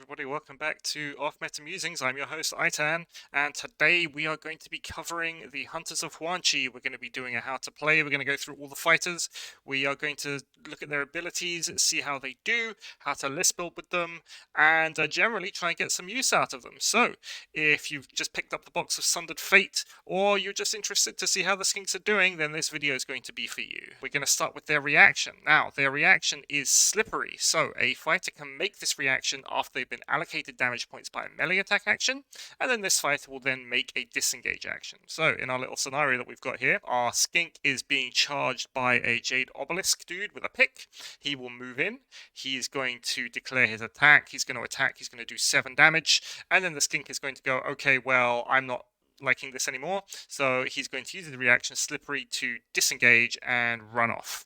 everybody, welcome back to Off Meta Musings. I'm your host Itan, and today we are going to be covering the Hunters of Huanchi. We're going to be doing a how to play. We're going to go through all the fighters. We are going to look at their abilities, see how they do, how to list build with them, and generally try and get some use out of them. So, if you've just picked up the box of Sundered Fate, or you're just interested to see how the Skinks are doing, then this video is going to be for you. We're going to start with their reaction. Now, their reaction is slippery, so a fighter can make this reaction after they've been allocated damage points by a melee attack action, and then this fighter will then make a disengage action. So in our little scenario that we've got here, our Skink is being charged by a Jade Obelisk dude with a pick. He will move in, he's going to declare his attack, he's going to attack, he's going to do 7 damage, and then the Skink is going to go, okay, well, I'm not liking this anymore, so he's going to use the reaction Slippery to disengage and run off.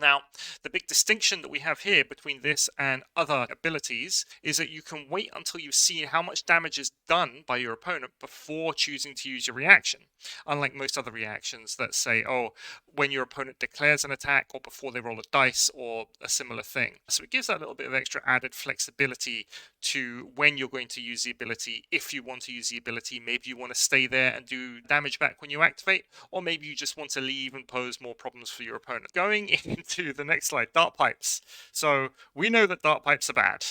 Now, the big distinction that we have here between this and other abilities is that you can wait until you've seen how much damage is done by your opponent before choosing to use your reaction. Unlike most other reactions that say, oh, when your opponent declares an attack or before they roll a dice or a similar thing. So it gives that little bit of extra added flexibility to when you're going to use the ability. If you want to use the ability, maybe you want to stay there and do damage back when you activate, or maybe you just want to leave and pose more problems for your opponent. Going into the next slide, Dartpipes. So we know that Dartpipes are bad.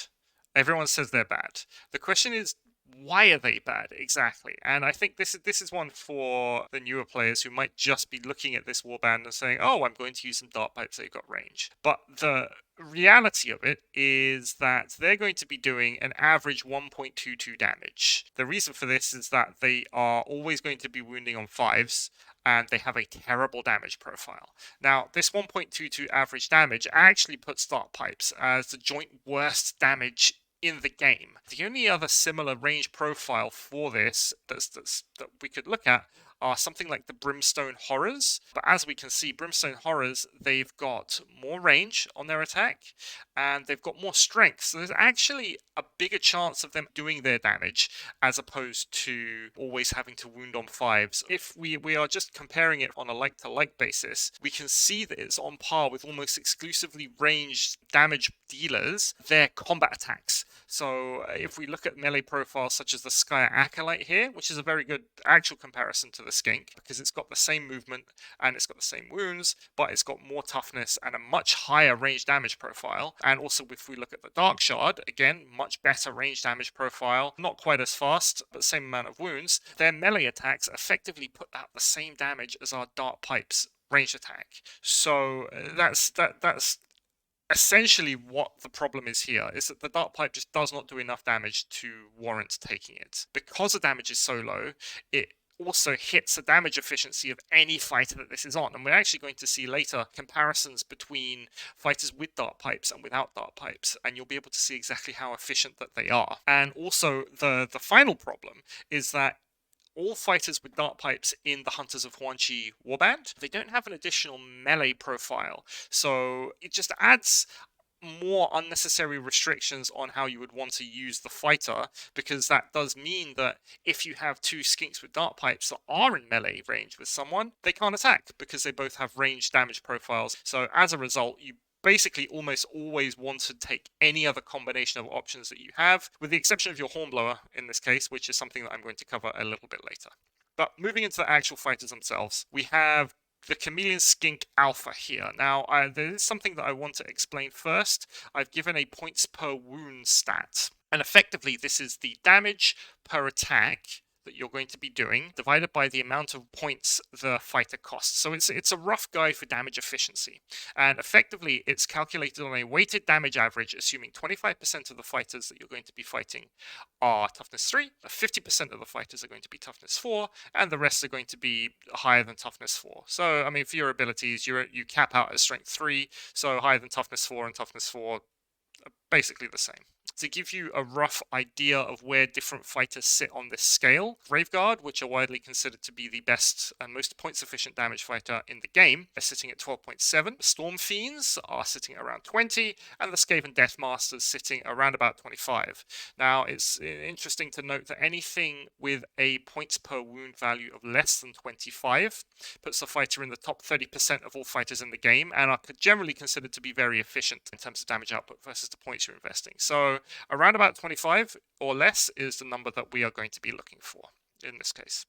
Everyone says they're bad. The question is, why are they bad exactly? And I think this is one for the newer players who might just be looking at this warband and saying, oh, I'm going to use some Dartpipes, they've got range. But the reality of it is that they're going to be doing an average 1.22 damage. The reason for this is that they are always going to be wounding on 5s, and they have a terrible damage profile. Now, this 1.22 average damage actually puts Dartpipes as the joint worst damage in the game. The only other similar range profile for this that we could look at are something like the Brimstone Horrors. But as we can see, Brimstone Horrors, they've got more range on their attack, and they've got more strength. So there's actually a bigger chance of them doing their damage, as opposed to always having to wound on 5s. If we are just comparing it on a like-to-like basis, we can see that it's on par with almost exclusively ranged damage dealers, their combat attacks. So if we look at melee profiles such as the Sky Acolyte here, which is a very good actual comparison to the Skink, because it's got the same movement and it's got the same wounds, but it's got more toughness and a much higher range damage profile. And also if we look at the Dark Shard, again, much better range damage profile, not quite as fast, but same amount of wounds. Their melee attacks effectively put out the same damage as our Dartpipes ranged attack. So that's essentially what the problem is here, is that the Dartpipe just does not do enough damage to warrant taking it. Because the damage is so low, it also hits the damage efficiency of any fighter that this is on. And we're actually going to see later comparisons between fighters with Dartpipes and without Dartpipes, and you'll be able to see exactly how efficient that they are. And also the final problem is that all fighters with Dartpipes in the Hunters of Huanchi warband, they don't have an additional melee profile. So it just adds more unnecessary restrictions on how you would want to use the fighter, because that does mean that if you have 2 Skinks with Dartpipes that are in melee range with someone, they can't attack because they both have ranged damage profiles. So as a result, you basically almost always want to take any other combination of options that you have, with the exception of your Hornblower in this case, which is something that I'm going to cover a little bit later. But moving into the actual fighters themselves, we have the Chameleon Skink Alpha here. Now, there is something that I want to explain first. I've given a points per wound stat, and effectively this is the damage per attack that you're going to be doing divided by the amount of points the fighter costs. So it's a rough guide for damage efficiency, and effectively it's calculated on a weighted damage average, assuming 25% of the fighters that you're going to be fighting are toughness 3, 50% of the fighters are going to be toughness 4, and the rest are going to be higher than toughness 4. So I mean, for your abilities, you cap out at strength 3, so higher than toughness 4 and toughness 4 are basically the same. To give you a rough idea of where different fighters sit on this scale, Graveguard, which are widely considered to be the best and most points efficient damage fighter in the game, are sitting at 12.7. Storm Fiends are sitting at around 20, and the Skaven Deathmasters sitting around about 25. Now, it's interesting to note that anything with a points per wound value of less than 25 puts the fighter in the top 30% of all fighters in the game, and are generally considered to be very efficient in terms of damage output versus the points you're investing. So around about 25 or less is the number that we are going to be looking for in this case.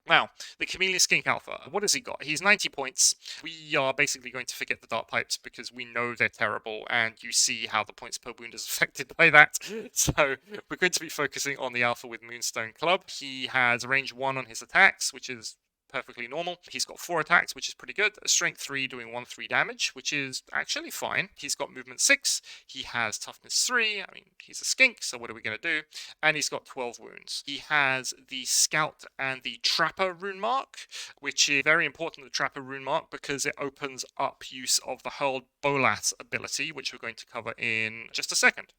Now, the Chameleon Skink Alpha, what has he got? He's 90 points. We are basically going to forget the Dartpipes because we know they're terrible, and you see how the points per wound is affected by that. So we're going to be focusing on the Alpha with Moonstone Club. He has range 1 on his attacks, which is perfectly normal. He's got 4 attacks, which is pretty good. Strength 3 doing 1/3 damage, which is actually fine. He's got movement 6. He has toughness 3. I mean, he's a skink, so what are we going to do? And he's got 12 wounds. He has the Scout and the Trapper rune mark, which is very important, the Trapper rune mark, because it opens up use of the Hurled Bolas ability, which we're going to cover in just a second.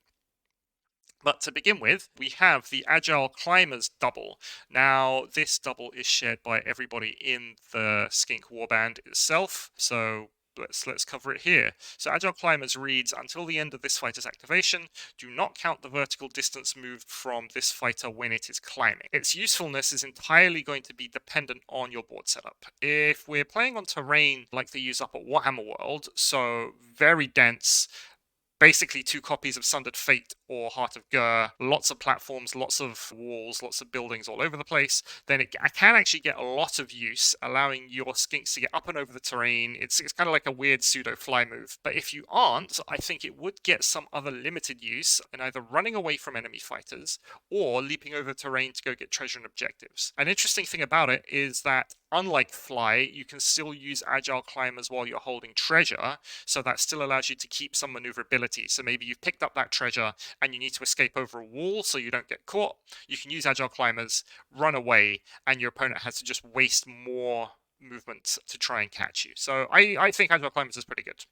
But to begin with, we have the Agile Climbers double. Now, this double is shared by everybody in the Skink warband itself, so let's cover it here. So Agile Climbers reads, until the end of this fighter's activation, do not count the vertical distance moved from this fighter when it is climbing. Its usefulness is entirely going to be dependent on your board setup. If we're playing on terrain like they use up at Warhammer World, so very dense, basically 2 copies of Sundered Fate or Heart of Gur, lots of platforms, lots of walls, lots of buildings all over the place, then it can actually get a lot of use, allowing your skinks to get up and over the terrain. It's kind of like a weird pseudo fly move. But if you aren't, I think it would get some other limited use in either running away from enemy fighters or leaping over terrain to go get treasure and objectives. An interesting thing about it is that unlike fly, you can still use Agile Climbers while you're holding treasure, so that still allows you to keep some maneuverability. So maybe you've picked up that treasure and you need to escape over a wall so you don't get caught. You can use Agile Climbers, run away, and your opponent has to just waste more movement to try and catch you. So I think Agile Climbers is pretty good.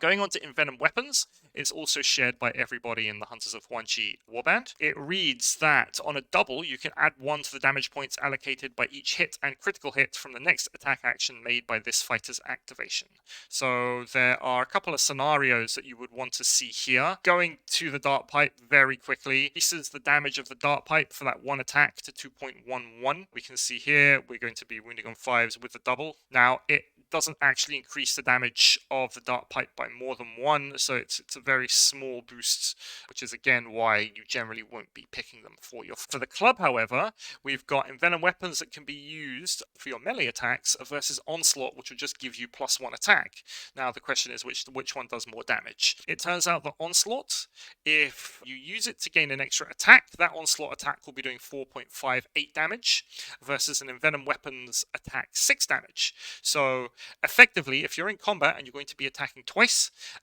Going on to Envenom Weapons, it's also shared by everybody in the Hunters of Huanchi warband. It reads that on a double, you can add 1 to the damage points allocated by each hit and critical hit from the next attack action made by this fighter's activation. So there are a couple of scenarios that you would want to see here. Going to the Dartpipe very quickly, increases the damage of the Dartpipe for that 1 attack to 2.11. We can see here we're going to be wounding on 5s with the double. Now, it doesn't actually increase the damage of the Dartpipe by more than 1, so it's a very small boost, which is again why you generally won't be picking them for the club. However, we've got Envenom Weapons that can be used for your melee attacks versus Onslaught, which will just give you +1 attack. Now the question is which one does more damage. It turns out that Onslaught, if you use it to gain an extra attack, that Onslaught attack will be doing 4.58 damage versus an Envenom Weapons attack 6 damage. So effectively, if you're in combat and you're going to be attacking twice,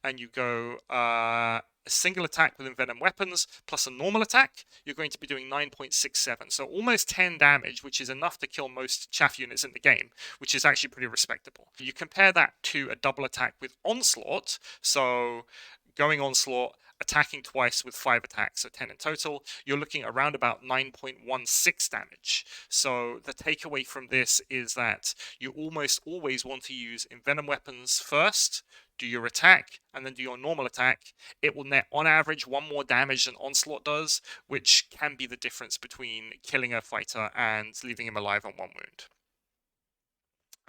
and you go a single attack with Envenom Weapons plus a normal attack, you're going to be doing 9.67. So almost 10 damage, which is enough to kill most chaff units in the game, which is actually pretty respectable. You compare that to a double attack with Onslaught, so going Onslaught, attacking twice with 5 attacks, so 10 in total, you're looking around about 9.16 damage. So the takeaway from this is that you almost always want to use Envenom Weapons first, do your attack, and then do your normal attack. It will net, on average, 1 more damage than Onslaught does, which can be the difference between killing a fighter and leaving him alive on 1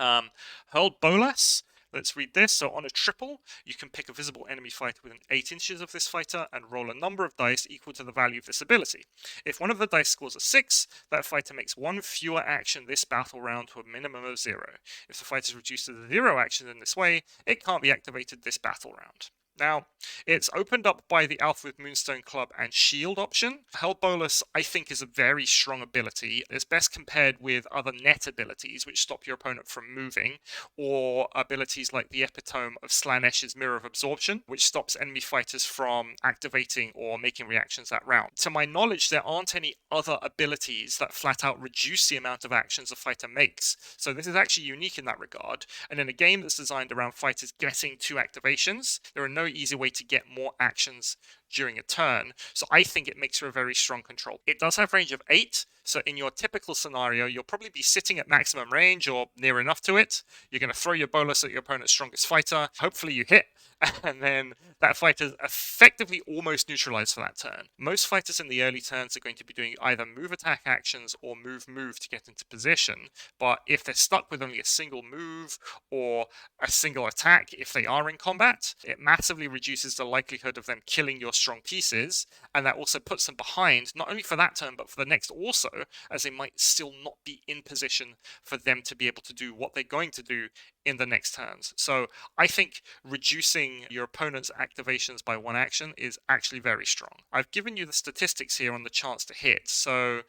wound. Hurled Bolas. Let's read this. So on a triple, you can pick a visible enemy fighter within 8 inches of this fighter and roll a number of dice equal to the value of this ability. If one of the dice scores a 6, that fighter makes 1 fewer action this battle round to a minimum of 0. If the fighter is reduced to 0 action in this way, it can't be activated this battle round. Now, it's opened up by the Alpha with Moonstone Club and Shield option. Hurled Bolas, I think, is a very strong ability. It's best compared with other net abilities, which stop your opponent from moving, or abilities like the Epitome of Slanesh's Mirror of Absorption, which stops enemy fighters from activating or making reactions that round. To my knowledge, there aren't any other abilities that flat out reduce the amount of actions a fighter makes, so this is actually unique in that regard. And in a game that's designed around fighters getting 2 activations, there are no easy way to get more actions during a turn, so I think it makes for a very strong control. It does have range of 8, so in your typical scenario, you'll probably be sitting at maximum range or near enough to it. You're going to throw your Bolas at your opponent's strongest fighter. Hopefully you hit, and then that fighter is effectively almost neutralized for that turn. Most fighters in the early turns are going to be doing either move attack actions or move to get into position, but if they're stuck with only a single move or a single attack, if they are in combat, it massively effectively reduces the likelihood of them killing your strong pieces, and that also puts them behind, not only for that turn, but for the next also, as they might still not be in position for them to be able to do what they're going to do in the next turns. So I think reducing your opponent's activations by one action is actually very strong. I've given you the statistics here on the chance to hit, so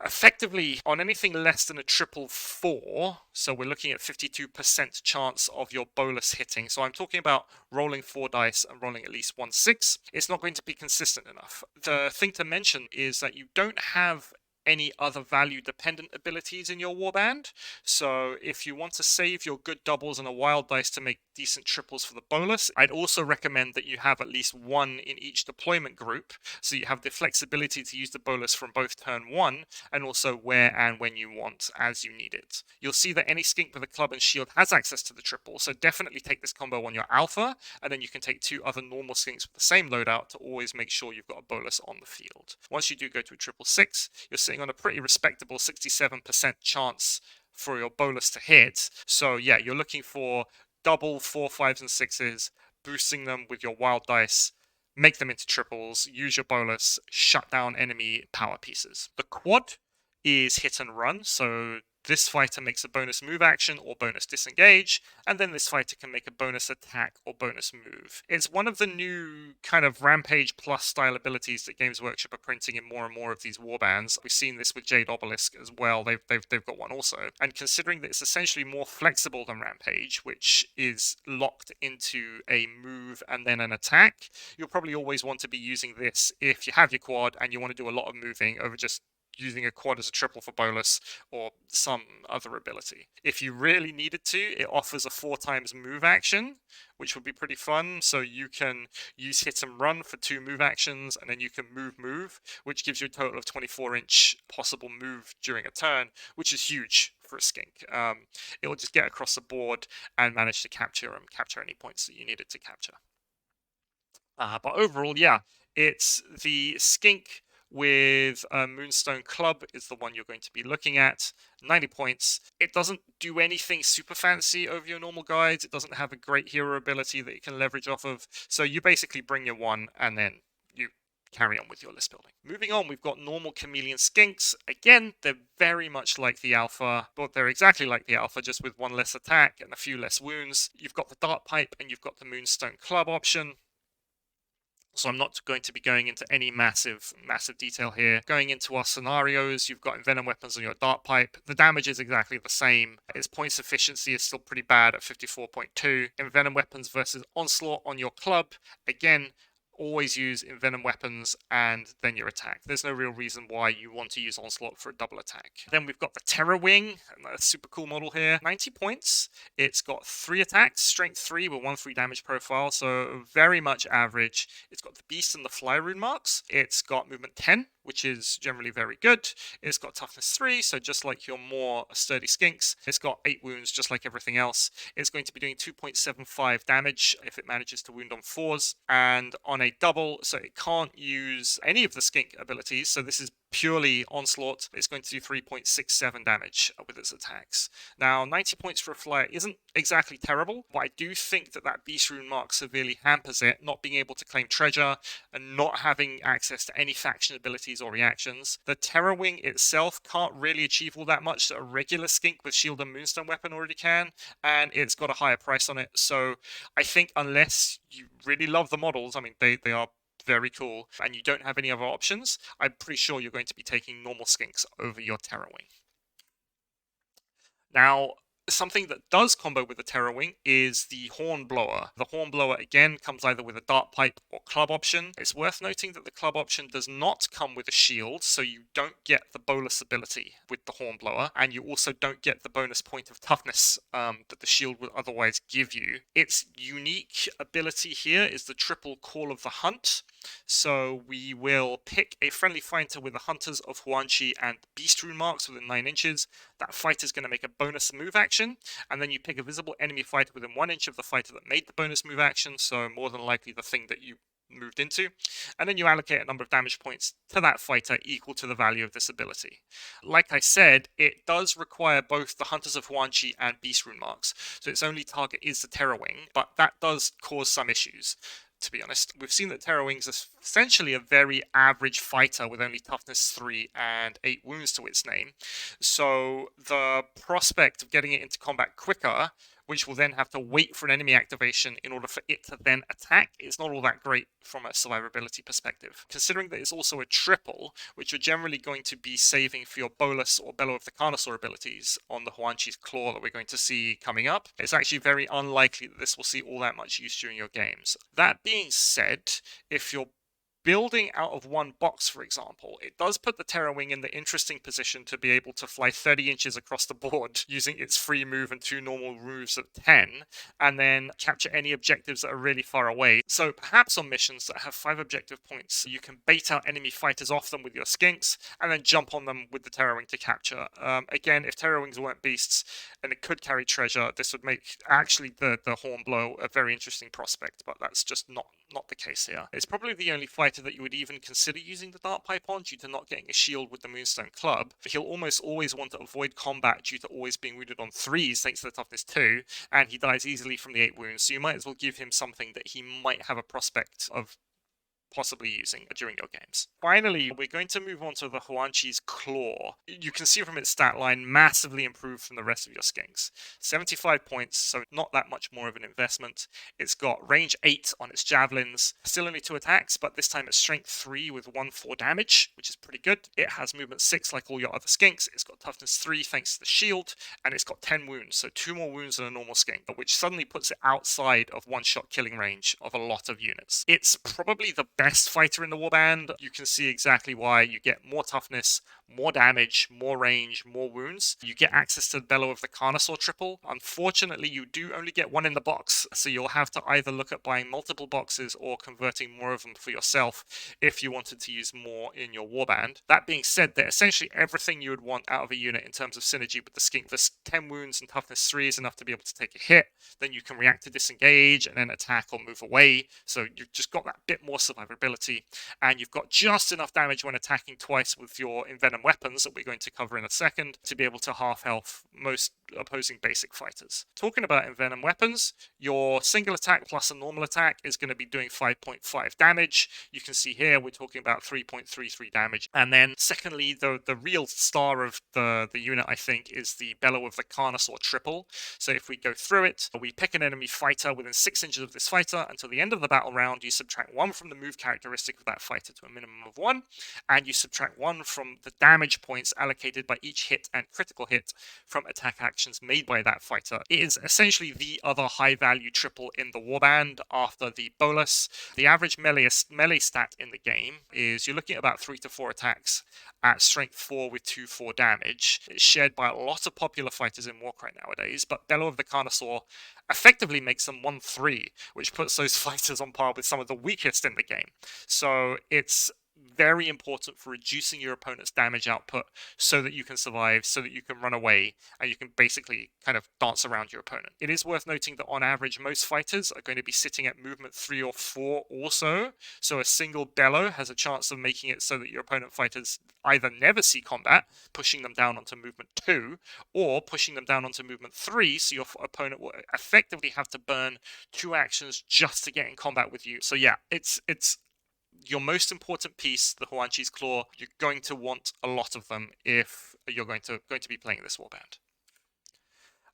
effectively, on anything less than a triple 4, so we're looking at 52% chance of your bolus hitting. So I'm talking about rolling 4 dice and rolling at least 1 6. It's not going to be consistent enough. The thing to mention is that you don't have any other value dependent abilities in your warband. So if you want to save your good doubles and a wild dice to make decent triples for the bonus, I'd also recommend that you have at least one in each deployment group, so you have the flexibility to use the bonus from both turn 1 and also where and when you want as you need it. You'll see that any skink with a club and shield has access to the triple, so definitely take this combo on your alpha, and then you can take 2 other normal skinks with the same loadout to always make sure you've got a bolus on the field. Once you do go to a triple 6, you're sitting on a pretty respectable 67% chance for your bolus to hit. So yeah, you're looking for double 4, 5s, and 6s, boosting them with your wild dice, make them into triples, use your bolus, shut down enemy power pieces. The quad is hit and run, so this fighter makes a bonus move action or bonus disengage, and then this fighter can make a bonus attack or bonus move. It's one of the new kind of Rampage Plus style abilities that Games Workshop are printing in more and more of these warbands. We've seen this with Jade Obelisk as well. They've got one also. And considering that it's essentially more flexible than Rampage, which is locked into a move and then an attack, you'll probably always want to be using this if you have your quad and you want to do a lot of moving over just using a quad as a triple for bolus or some other ability. If you really needed to, it offers a 4 times move action, which would be pretty fun. So you can use hit and run for 2 move actions, and then you can move, which gives you a total of 24-inch possible move during a turn, which is huge for a skink. It will just get across the board and manage to capture any points that you needed to capture. But overall, yeah, it's the skink with a Moonstone Club is the one you're going to be looking at. 90 points. It doesn't do anything super fancy over your normal guides. It doesn't have a great hero ability that you can leverage off of. So you basically bring your one and then you carry on with your list building. Moving on, we've got normal Chameleon Skinks. Again, they're very much like the alpha, but they're exactly like the alpha, just with 1 less attack and a few less wounds. You've got the Dartpipe and you've got the Moonstone Club option. So I'm not going to be going into any massive detail here. Going into our scenarios, you've got Envenom Weapons on your Dartpipe. The damage is exactly the same. Its points efficiency is still pretty bad at 54.2. Envenom Weapons versus Onslaught on your club. Again, always use Envenom Weapons and then your attack. There's no real reason why you want to use Onslaught for a double attack. Then we've got the Terrawing, a super cool model here. 90 points. It's got 3 attacks, strength 3 with 1 free damage profile, so very much average. It's got the Beast and the Fly rune marks. It's got movement 10, which is generally very good. It's got toughness 3, so just like your more sturdy skinks. It's got 8 wounds, just like everything else. It's going to be doing 2.75 damage if it manages to wound on 4s, and on a double, so it can't use any of the skink abilities, so this is purely Onslaught. It's going to do 3.67 damage with its attacks. Now, 90 points for a flyer isn't exactly terrible, but I do think that that Beast Rune mark severely hampers it, not being able to claim treasure and not having access to any faction abilities or reactions. The Terrawing itself can't really achieve all that much that a regular skink with shield and moonstone weapon already can, and it's got a higher price on it, so I think unless you really love the models, I mean, they are very cool, and you don't have any other options, I'm pretty sure you're going to be taking normal skinks over your Terrawing. Now, something that does combo with the Terrawing is the Hornblower. The Hornblower, again, comes either with a Dartpipe or Club option. It's worth noting that the Club option does not come with a shield, so you don't get the bolus ability with the Hornblower, and you also don't get the bonus point of toughness that the shield would otherwise give you. Its unique ability here is the triple Call of the Hunt. So we will pick a friendly fighter with the Hunters of Huanchi and Beast Rune marks within 9 inches. That fighter is going to make a bonus move action, and then you pick a visible enemy fighter within 1 inch of the fighter that made the bonus move action, so more than likely the thing that you moved into, and then you allocate a number of damage points to that fighter equal to the value of this ability. Like I said, it does require both the Hunters of Huanchi and Beast Rune marks, so its only target is the Terrawing, but that does cause some issues. To be honest, we've seen that Terrawing's essentially a very average fighter with only toughness 3 and 8 wounds to its name. So the prospect of getting it into combat quicker, which will then have to wait for an enemy activation in order for it to then attack, is not all that great from a survivability perspective. Considering that it's also a triple, which you're generally going to be saving for your Bolus or Bellow of the Carnosaur abilities on the Huanchi's Claw that we're going to see coming up, it's actually very unlikely that this will see all that much use during your games. That being said, if you're building out of one box, for example, it does put the Terrawing in the interesting position to be able to fly 30 inches across the board using its free move and 2 normal moves at 10, and then capture any objectives that are really far away. So perhaps on missions that have 5 objective points, you can bait out enemy fighters off them with your Skinks, and then jump on them with the Terrawing to capture. Again, if Terrawings weren't beasts, and it could carry treasure, this would make actually the Hornblow a very interesting prospect, but that's just not the case here. It's probably the only fighter that you would even consider using the Dartpipe on due to not getting a shield with the Moonstone Club. He'll almost always want to avoid combat due to always being wounded on 3s thanks to the toughness 2, and he dies easily from the 8 wounds, so you might as well give him something that he might have a prospect of possibly using during your games. Finally, we're going to move on to the Huanchi's Claw. You can see from its stat line, massively improved from the rest of your Skinks. 75 points, so not that much more of an investment. It's got range 8 on its javelins, still only 2 attacks, but this time it's strength 3 with 1/4 damage, which is pretty good. It has movement 6 like all your other Skinks. It's got toughness 3 thanks to the shield, and it's got 10 wounds, so 2 more wounds than a normal Skink, which suddenly puts it outside of one-shot killing range of a lot of units. It's probably the best fighter in the warband. You can see exactly why. You get more toughness, more damage, more range, more wounds. You get access to the Bellow of the Carnosaur triple. Unfortunately, you do only get one in the box, so you'll have to either look at buying multiple boxes or converting more of them for yourself if you wanted to use more in your warband. That being said, they're essentially everything you would want out of a unit in terms of synergy with the Skink. The 10 wounds and toughness 3 is enough to be able to take a hit. Then you can react to disengage and then attack or move away. So you've just got that bit more survivability, and you've got just enough damage when attacking twice with your Envenom weapons that we're going to cover in a second to be able to half health most opposing basic fighters. Talking about Envenom weapons, your single attack plus a normal attack is going to be doing 5.5 damage. You can see here we're talking about 3.33 damage. And then secondly, the real star of the unit, I think, is the Bellow of the Carnosaur triple. So if we go through it, we pick an enemy fighter within 6 inches of this fighter. Until the end of the battle round, you subtract 1 from the move characteristic of that fighter to a minimum of 1, and you subtract 1 from the damage points allocated by each hit and critical hit from attack actions made by that fighter. It is essentially the other high-value triple in the warband after the Bolus. The average melee stat in the game is you're looking at about 3 to 4 attacks at strength 4 with 2/4 damage. It's shared by a lot of popular fighters in Warcry nowadays, but Bellow of the Carnosaur effectively makes them 1/3, which puts those fighters on par with some of the weakest in the game. So it's very important for reducing your opponent's damage output so that you can survive, so that you can run away, and you can basically kind of dance around your opponent. It is worth noting that on average, most fighters are going to be sitting at movement 3 or 4 also, so a single Bellow has a chance of making it so that your opponent fighters either never see combat, pushing them down onto movement 2, or pushing them down onto movement 3, so your opponent will effectively have to burn 2 actions just to get in combat with you. So yeah, it's your most important piece, the Huanchi's Claw. You're going to want a lot of them if you're going to be playing this warband.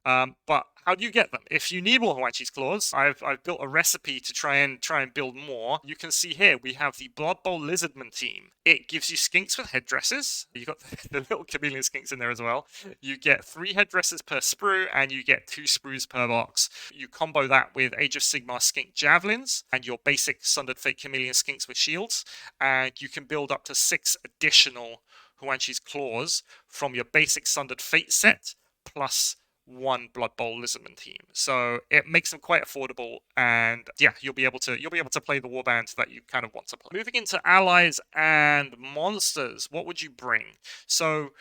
But how do you get them? If you need more Huanchi's Claws, I've built a recipe to try and build more. You can see here we have the Blood Bowl Lizardman team. It gives you Skinks with headdresses. You've got the little Chameleon Skinks in there as well. You get 3 headdresses per sprue, and you get 2 sprues per box. You combo that with Age of Sigmar Skink javelins and your basic Sundered Fate Chameleon Skinks with shields, and you can build up to 6 additional Huanchi's Claws from your basic Sundered Fate set plus 1 Blood Bowl Lizardman team. So it makes them quite affordable, and yeah, you'll be able to play the warbands that you kind of want to play. Moving into allies and monsters, what would you bring? So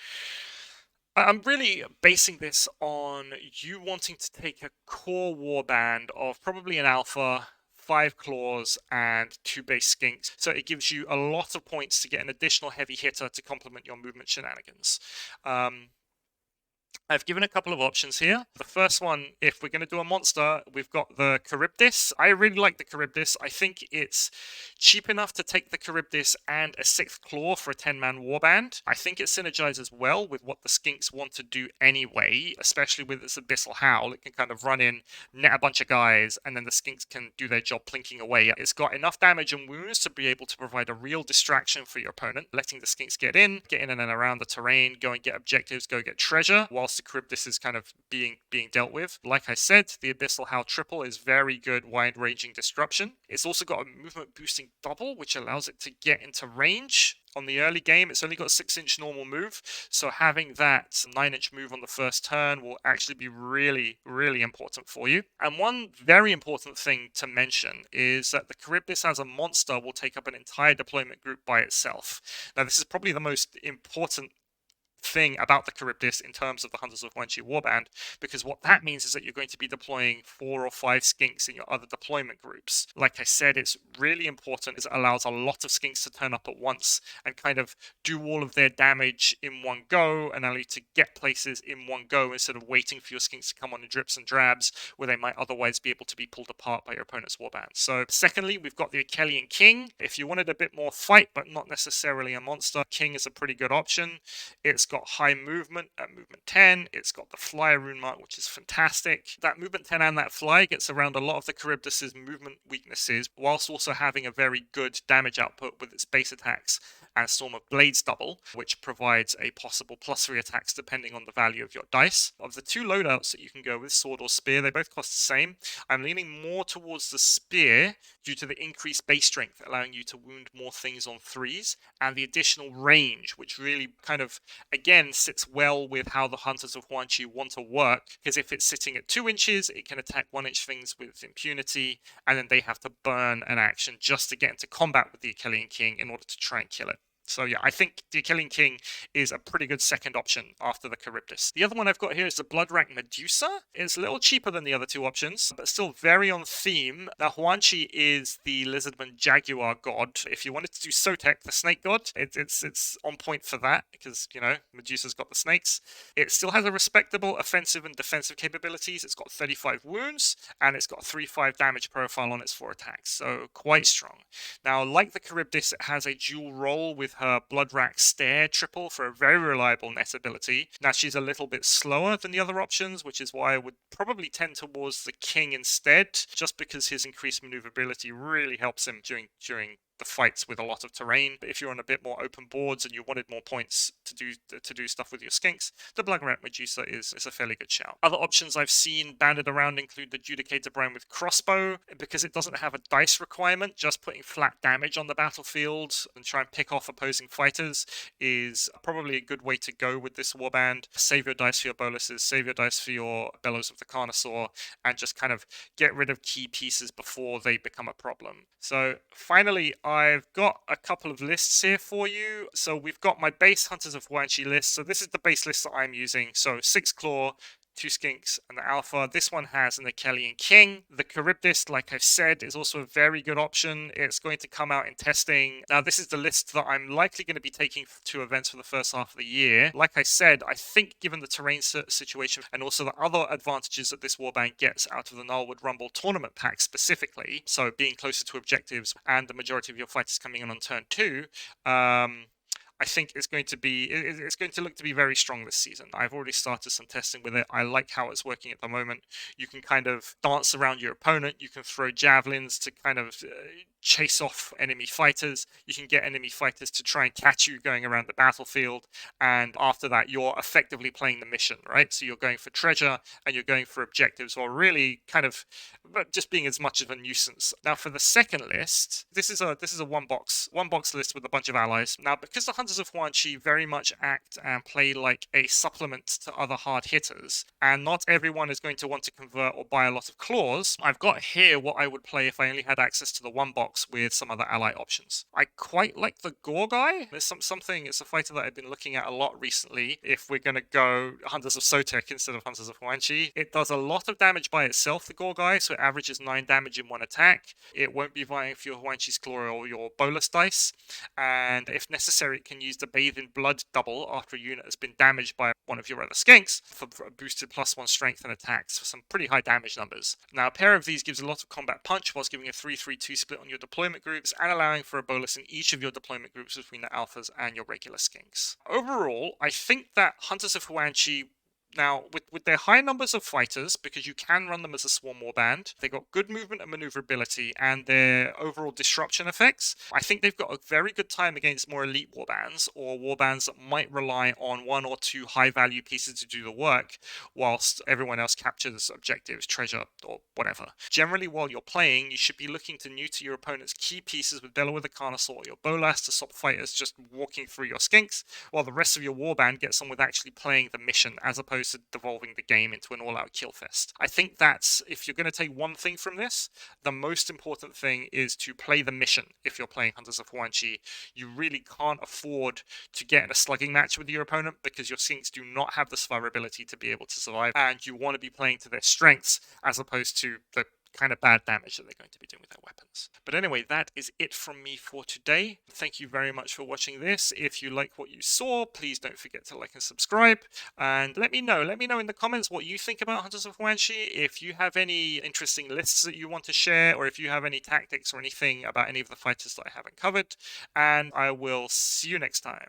I'm really basing this on you wanting to take a core warband of probably an alpha 5 claws, and 2 base skinks. So it gives you a lot of points to get an additional heavy hitter to complement your movement shenanigans. I've given a couple of options here. The first one, if we're going to do a monster, we've got the Charybdis. I really like the Charybdis. I think it's cheap enough to take the Charybdis and a 6th Claw for a 10-man warband. I think it synergizes well with what the Skinks want to do anyway, especially with its Abyssal Howl. It can kind of run in, net a bunch of guys, and then the Skinks can do their job plinking away. It's got enough damage and wounds to be able to provide a real distraction for your opponent, letting the Skinks get in and around the terrain, go and get objectives, go get treasure, whilst the Charybdis is kind of being dealt with. Like I said, the Abyssal Howl triple is very good wide-ranging disruption. It's also got a movement boosting double, which allows it to get into range. On the early game, it's only got a 6-inch normal move, so having that 9-inch move on the first turn will actually be really, really important for you. And one very important thing to mention is that the Charybdis as a monster will take up an entire deployment group by itself. Now, this is probably the most important thing about the Charybdis in terms of the Hunters of Huanchi warband, because what that means is that you're going to be deploying 4 or 5 skinks in your other deployment groups. Like I said, it's really important as it allows a lot of skinks to turn up at once and kind of do all of their damage in one go and allow you to get places in one go instead of waiting for your skinks to come on in drips and drabs where they might otherwise be able to be pulled apart by your opponent's warband. So secondly, we've got the Achillean King. If you wanted a bit more fight but not necessarily a monster, King is a pretty good option. It's got high movement at movement 10. It's got the fly rune mark, which is fantastic. That movement 10 and that fly gets around a lot of the Charybdis's movement weaknesses, whilst also having a very good damage output with its base attacks and Storm of Blades double, which provides a possible +3 attacks depending on the value of your dice. Of the 2 loadouts that you can go with, sword or spear, they both cost the same. I'm leaning more towards the spear due to the increased base strength, allowing you to wound more things on 3s, and the additional range, which really kind of, again, sits well with how the Hunters of Huanchi want to work, because if it's sitting at 2 inches, it can attack 1-inch things with impunity, and then they have to burn an action just to get into combat with the Achillean King in order to try and kill it. So yeah, I think the Achillean King is a pretty good second option after the Charybdis. The other one I've got here is the Bloodwrack Medusa. It's a little cheaper than the other 2 options, but still very on theme. Now, Huanchi is the Lizardman Jaguar god. If you wanted to do Sotek, the snake god, it's on point for that, because, you know, Medusa's got the snakes. It still has a respectable offensive and defensive capabilities. It's got 35 wounds, and it's got a 3/5 damage profile on its 4 attacks, so quite strong. Now, like the Charybdis, it has a dual role with her Bloodwrack Stare triple for a very reliable net ability. Now, she's a little bit slower than the other options, which is why I would probably tend towards the King instead, just because his increased maneuverability really helps him during the fights with a lot of terrain. But if you're on a bit more open boards and you wanted more points to do stuff with your skinks, the Bloodwrack Medusa is a fairly good shout. Other options I've seen banded around include the Judicator Brand with crossbow, because it doesn't have a dice requirement. Just putting flat damage on the battlefield and try and pick off opposing fighters is probably a good way to go with this warband. Save your dice for your boluses, save your dice for your Bellows of the Carnosaur, and just kind of get rid of key pieces before they become a problem. So finally, I've got a couple of lists here for you. So we've got my base Hunters of Huanchi list. So this is the base list that I'm using. So 6 Claw, 2 Skinks, and the Alpha. This one has an Achillean King. The Charybdis, like I've said, is also a very good option. It's going to come out in testing. Now, this is the list that I'm likely going to be taking to events for the first half of the year. Like I said, I think given the terrain situation and also the other advantages that this warband gets out of the Gnarlwood Rumble tournament pack specifically, so being closer to objectives and the majority of your fighters coming in on turn 2, I think it's going to look to be very strong this season. I've already started some testing with it. I like how it's working at the moment. You can kind of dance around your opponent. You can throw javelins to kind of chase off enemy fighters. You can get enemy fighters to try and catch you going around the battlefield. And after that, you're effectively playing the mission, right? So you're going for treasure and you're going for objectives, or really kind of just being as much of a nuisance. Now, for the second list, this is a one box list with a bunch of allies. Now, because the Hunters Hunters of Huanchi very much act and play like a supplement to other hard hitters, and not everyone is going to want to convert or buy a lot of claws. I've got here what I would play if I only had access to the one box with some other ally options. I quite like the Gore guy. There's something, it's a fighter that I've been looking at a lot recently. If we're going to go Hunters of Sotek instead of Hunters of Huanchi, it does a lot of damage by itself, the Gore guy, so it averages 9 damage in one attack. It won't be vying for your Huanchi's Claw or your Bolus dice, and if necessary, it can use the Bathe in Blood double after a unit has been damaged by one of your other skinks for a boosted +1 strength and attacks for some pretty high damage numbers. Now, a pair of these gives a lot of combat punch whilst giving a 3-3-2 split on your deployment groups and allowing for a bolus in each of your deployment groups between the alphas and your regular skinks. Overall, I think that Hunters of Huanchi, now, with their high numbers of fighters, because you can run them as a swarm warband, they've got good movement and maneuverability, and their overall disruption effects, I think they've got a very good time against more elite warbands, or warbands that might rely on 1 or 2 high-value pieces to do the work, whilst everyone else captures objectives, treasure, or whatever. Generally, while you're playing, you should be looking to neuter your opponent's key pieces with Bella with a Carnosaur or your Bolas to stop fighters just walking through your skinks, while the rest of your warband gets on with actually playing the mission, as opposed to devolving the game into an all-out kill fest. I think that's, if you're going to take one thing from this, the most important thing is to play the mission. If you're playing Hunters of Huanchi, you really can't afford to get in a slugging match with your opponent because your skinks do not have the survivability to be able to survive, and you want to be playing to their strengths as opposed to the kind of bad damage that they're going to be doing with their weapons. But anyway, that is it from me for today. Thank you very much for watching this. If you like what you saw, please don't forget to like and subscribe, and let me know in the comments what you think about Hunters of Huanchi. If you have any interesting lists that you want to share, or if you have any tactics or anything about any of the fighters that I haven't covered, and I will see you next time.